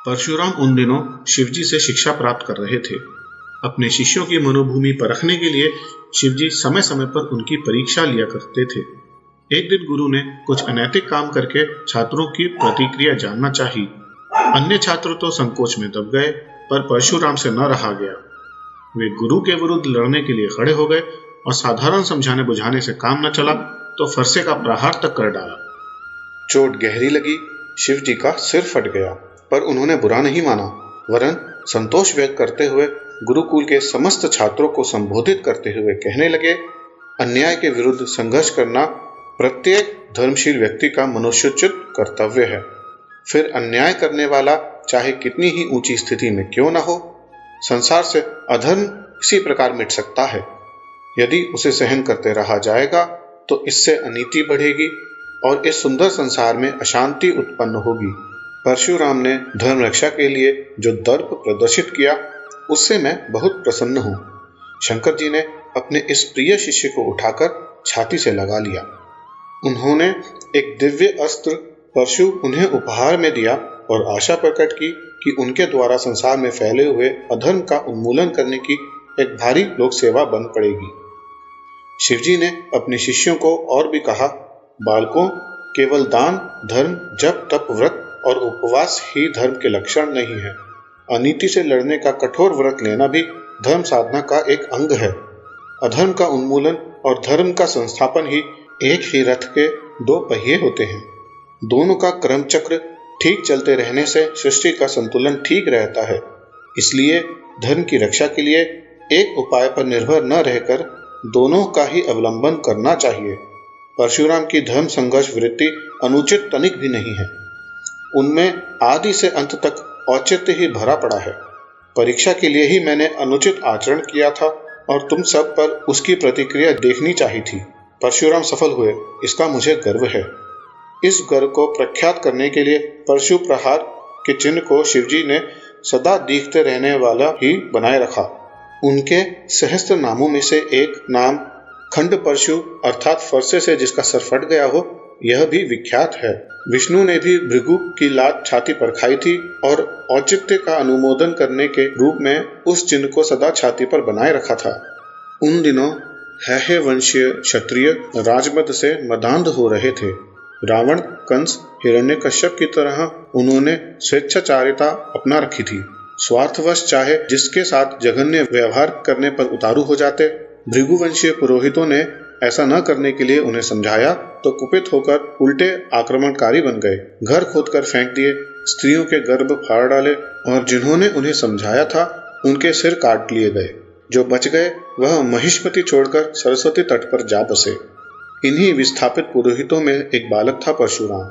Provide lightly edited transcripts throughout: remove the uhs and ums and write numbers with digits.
परशुराम उन दिनों शिवजी से शिक्षा प्राप्त कर रहे थे। अपने शिष्यों की मनोभूमि परखने के लिए शिवजी समय समय पर उनकी परीक्षा लिया करते थे। एक दिन गुरु ने कुछ अनैतिक काम करके छात्रों की प्रतिक्रिया जानना चाही। अन्य छात्र तो संकोच में दब गए, पर परशुराम से न रहा गया। वे गुरु के विरुद्ध लड़ने के लिए खड़े हो गए और साधारण समझाने बुझाने से काम न चला तो फरसे का प्रहार तक कर डाला। चोट गहरी लगी, शिवजी का सिर फट गया, पर उन्होंने बुरा नहीं माना, वरन संतोष व्यक्त करते हुए गुरुकुल के समस्त छात्रों को संबोधित करते हुए कहने लगे, अन्याय के विरुद्ध संघर्ष करना प्रत्येक धर्मशील व्यक्ति का मनुष्योचित कर्तव्य है। फिर अन्याय करने वाला चाहे कितनी ही ऊंची स्थिति में क्यों न हो, संसार से अधर्म इसी प्रकार मिट सकता है। यदि उसे सहन करते रहा जाएगा तो इससे अनीति बढ़ेगी और इस सुंदर संसार में अशांति उत्पन्न होगी। परशुराम ने धर्म रक्षा के लिए जो दर्प प्रदर्शित किया, उससे मैं बहुत प्रसन्न हूँ। शंकर जी ने अपने इस प्रिय शिष्य को उठाकर छाती से लगा लिया। उन्होंने एक दिव्य अस्त्र परशु उन्हें उपहार में दिया और आशा प्रकट की कि उनके द्वारा संसार में फैले हुए अधर्म का उन्मूलन करने की एक भारी लोक सेवा बन पड़ेगी। शिवजी ने अपने शिष्यों को और भी कहा, बालकों, केवल दान, धर्म, जप, तप, व्रत और उपवास ही धर्म के लक्षण नहीं है। अनीति से लड़ने का कठोर व्रत लेना भी धर्म साधना का एक अंग है। अधर्म का उन्मूलन और धर्म का संस्थापन ही एक ही रथ के दो पहिए होते हैं। दोनों का क्रम चक्र ठीक चलते रहने से सृष्टि का संतुलन ठीक रहता है। इसलिए धर्म की रक्षा के लिए एक उपाय पर निर्भर न रहकर दोनों का ही अवलंबन करना चाहिए। परशुराम की धर्म संघर्ष वृत्ति अनुचित तनिक भी नहीं है। उनमें आदि से अंत तक औचित्य ही भरा पड़ा है। परीक्षा के लिए ही मैंने अनुचित आचरण किया था और तुम सब पर उसकी प्रतिक्रिया देखनी चाहिए थी। परशुराम सफल हुए, इसका मुझे गर्व है। इस गर्व को प्रख्यात करने के लिए परशु प्रहार के चिन्ह को शिवजी ने सदा दिखते रहने वाला ही बनाए रखा। उनके सहस्त्र नामों में से एक नाम खंड परशु अर्थात फरसे से जिसका सर फट गया हो, यह भी विख्यात है। विष्णु ने भी भृगु की लात छाती पर खाई थी और औचित्य का अनुमोदन करने के रूप में उस चिन्ह को सदा छाती पर बनाए रखा था। उन दिनों हैह वंशीय क्षत्रिय राजमद से मदांध हो रहे थे। रावण, कंस, हिरण्यकश्यप की तरह उन्होंने स्वेच्छाचारिता अपना रखी थी। स्वार्थवश चाहे जिसके साथ जघन्य व्यवहार करने पर उतारू हो जाते। भृगुवंशीय पुरोहितों ने ऐसा न करने के लिए उन्हें समझाया तो कुपित होकर उल्टे आक्रमणकारी बन गए। घर खोदकर फेंक दिए, स्त्रियों के गर्भ फाड़ डाले और जिन्होंने उन्हें समझाया था उनके सिर काट लिए गए। जो बच गए वह महिष्मति छोड़कर सरस्वती तट पर जा बसे। इन्हीं विस्थापित पुरोहितों में एक बालक था परशुराम।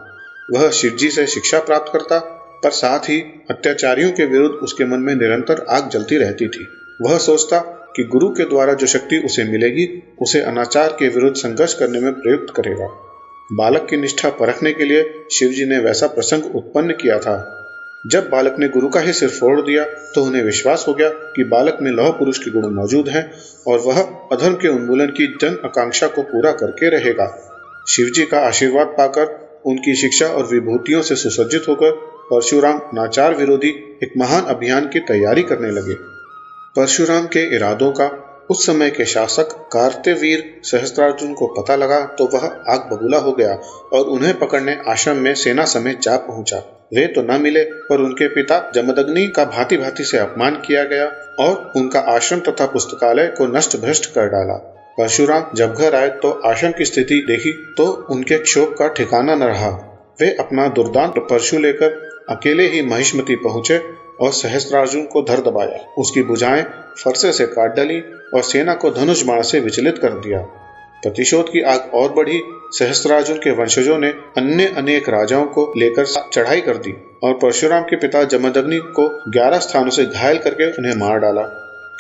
वह शिवजी से शिक्षा प्राप्त करता, पर साथ ही अत्याचारियों के विरुद्ध उसके मन में निरंतर आग जलती रहती थी। वह सोचता कि गुरु के द्वारा जो शक्ति उसे मिलेगी उसे अनाचार के विरुद्ध संघर्ष करने में प्रयुक्त करेगा। बालक की निष्ठा परखने के लिए शिवजी ने वैसा प्रसंग उत्पन्न किया था। जब बालक ने गुरु का ही सिर फोड़ दिया तो उन्हें विश्वास हो गया कि बालक में लौह पुरुष के गुण मौजूद हैं और वह अधर्म के उन्मूलन की जन आकांक्षा को पूरा करके रहेगा। शिवजी का आशीर्वाद पाकर उनकी शिक्षा और विभूतियों से सुसज्जित होकर परशुराम नाचार विरोधी एक महान अभियान की तैयारी करने लगे। परशुराम के इरादों का उस समय के शासक कार्त्यवीर सहस्त्रार्जुन को पता लगा तो वह आग बबूला हो गया और उन्हें पकड़ने आश्रम में सेना समेत जा पहुंचा। वे तो न मिले, पर उनके पिता जमदग्नि का भांति भांति से अपमान किया गया और उनका आश्रम तथा पुस्तकालय को नष्ट भ्रष्ट कर डाला। परशुराम जब घर आए तो आश्रम की स्थिति देखी तो उनके क्षोभ का ठिकाना न रहा। वे अपना दुर्दांत परशु लेकर अकेले ही महिष्मति पहुंचे और सहस्त्रार्जुन को धर दबाया। उसकी भुजाएं फरसे से काट डाली और सेना को धनुष बाण से विचलित कर दिया। प्रतिशोध की आग और बढ़ी। सहस्त्रार्जुन के वंशजों ने अन्य अनेक राजाओं को लेकर चढ़ाई कर दी और परशुराम के पिता जमदग्नि को 11 स्थानों से घायल करके उन्हें मार डाला।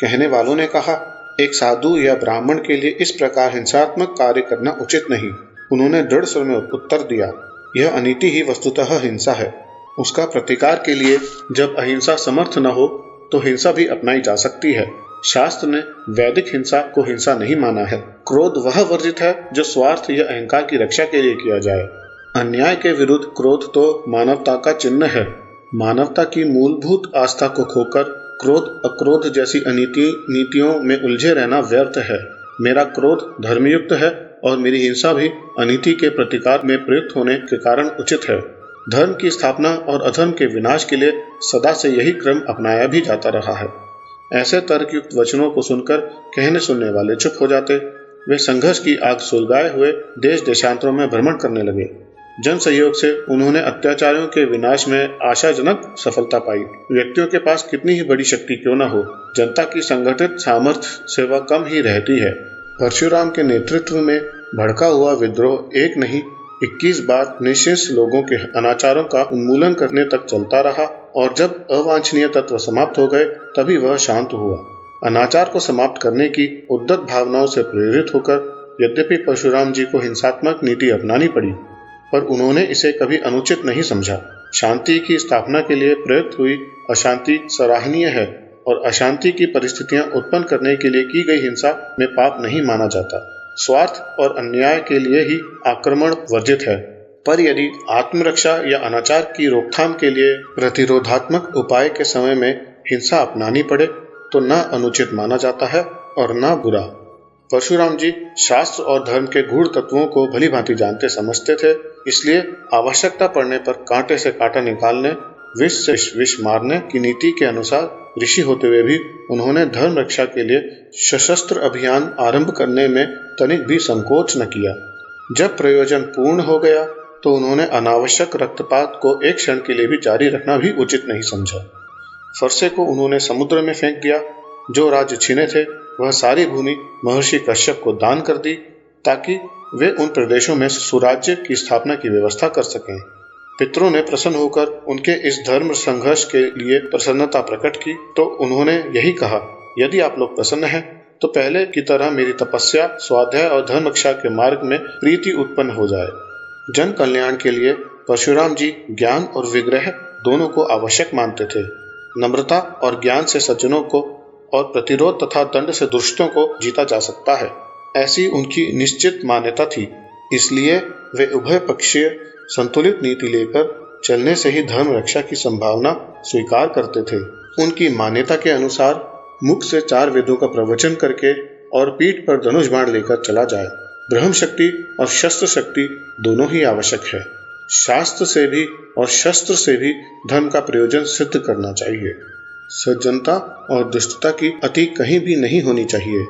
कहने वालों ने कहा, एक साधु या ब्राह्मण के लिए इस प्रकार हिंसात्मक कार्य करना उचित नहीं। उन्होंने दृढ़ स्वर में उत्तर दिया, यह अनीति ही वस्तुतः हिंसा है। उसका प्रतिकार के लिए जब अहिंसा समर्थ न हो तो हिंसा भी अपनाई जा सकती है। शास्त्र ने वैदिक हिंसा को हिंसा नहीं माना है। क्रोध वह वर्जित है जो स्वार्थ या अहंकार की रक्षा के लिए किया जाए। अन्याय के विरुद्ध क्रोध तो मानवता का चिन्ह है। मानवता की मूलभूत आस्था को खोकर क्रोध अक्रोध जैसी नीतियों में उलझे रहना व्यर्थ है। मेरा क्रोध धर्मयुक्त है और मेरी हिंसा भी अनीति के प्रतिकार में प्रयुक्त होने के कारण उचित है। धर्म की स्थापना और अधर्म के विनाश के लिए सदा से यही क्रम अपनाया भी जाता रहा है। ऐसे तर्कयुक्त वचनों को सुनकर कहने सुनने वाले चुप हो जाते। वे संघर्ष की आग सुलगाए हुए देश देशांतरों में भ्रमण करने लगे। जन सहयोग से उन्होंने अत्याचारियों के विनाश में आशाजनक सफलता पाई। व्यक्तियों के पास कितनी ही बड़ी शक्ति क्यों न हो, जनता की संगठित सामर्थ्य से वह कम ही रहती है। परशुराम के नेतृत्व में भड़का हुआ विद्रोह एक नहीं 21 बार निःशेष लोगों के अनाचारों का उन्मूलन करने तक चलता रहा और जब अवांछनीय तत्व समाप्त हो गए तभी वह शांत हुआ। अनाचार को समाप्त करने की उद्दत भावनाओं से प्रेरित होकर यद्यपि परशुराम जी को हिंसात्मक नीति अपनानी पड़ी, पर उन्होंने इसे कभी अनुचित नहीं समझा। शांति की स्थापना के लिए प्रयुक्त हुई अशांति सराहनीय है और अशांति की परिस्थितियां उत्पन्न करने के लिए की गई हिंसा में पाप नहीं माना जाता। स्वार्थ और अन्याय के लिए ही आक्रमण वर्जित है, पर यदि आत्मरक्षा या अनाचार की रोकथाम के लिए प्रतिरोधात्मक उपाय के समय में हिंसा अपनानी पड़े तो न अनुचित माना जाता है और न बुरा। परशुराम जी शास्त्र और धर्म के गूढ़ तत्वों को भली भांति जानते समझते थे, इसलिए आवश्यकता पड़ने पर कांटे से कांटा निकालने, विष से विष मारने की नीति के अनुसार ऋषि होते हुए भी उन्होंने धर्म रक्षा के लिए सशस्त्र अभियान आरंभ करने में तनिक भी संकोच न किया। जब प्रयोजन पूर्ण हो गया तो उन्होंने अनावश्यक रक्तपात को एक क्षण के लिए भी जारी रखना भी उचित नहीं समझा। फरसे को उन्होंने समुद्र में फेंक दिया। जो राज्य छीने थे वह सारी भूमि महर्षि कश्यप को दान कर दी ताकि वे उन प्रदेशों में सुराज्य की स्थापना की व्यवस्था कर सकें। पितरों ने प्रसन्न होकर उनके इस धर्म संघर्ष के लिए प्रसन्नता प्रकट की तो उन्होंने यही कहा, यदि आप लोग प्रसन्न हैं तो पहले की तरह मेरी तपस्या, स्वाध्याय और धर्म रक्षा के मार्ग में प्रीति उत्पन्न हो जाए। जन कल्याण के लिए परशुराम जी ज्ञान और विग्रह दोनों को आवश्यक मानते थे। नम्रता और ज्ञान से सज्जनों को और प्रतिरोध तथा दंड से दुष्टों को जीता जा सकता है, ऐसी उनकी निश्चित मान्यता थी। इसलिए वे उभय पक्षीय संतुलित नीति लेकर चलने से ही धर्म रक्षा की संभावना स्वीकार करते थे। उनकी मान्यता के अनुसार मुख से 4 वेदों का प्रवचन करके और पीठ पर धनुष बाण लेकर चला जाए। ब्रह्म शक्ति और शस्त्र शक्ति दोनों ही आवश्यक है। शास्त्र से भी और शस्त्र से भी धर्म का प्रयोजन सिद्ध करना चाहिए। सज्जनता और दुष्टता की अति कहीं भी नहीं होनी चाहिए।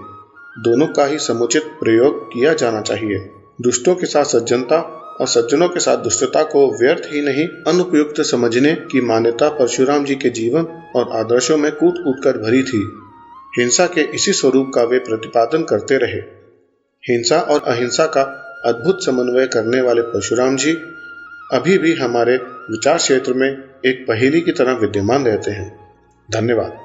दोनों का ही समुचित प्रयोग किया जाना चाहिए। दुष्टों के साथ सज्जनता और सज्जनों के साथ दुष्टता को व्यर्थ ही नहीं अनुपयुक्त समझने की मान्यता परशुराम जी के जीवन और आदर्शों में कूट कूट कर भरी थी। हिंसा के इसी स्वरूप का वे प्रतिपादन करते रहे। हिंसा और अहिंसा का अद्भुत समन्वय करने वाले परशुराम जी अभी भी हमारे विचार क्षेत्र में एक पहेली की तरह विद्यमान रहते हैं। धन्यवाद।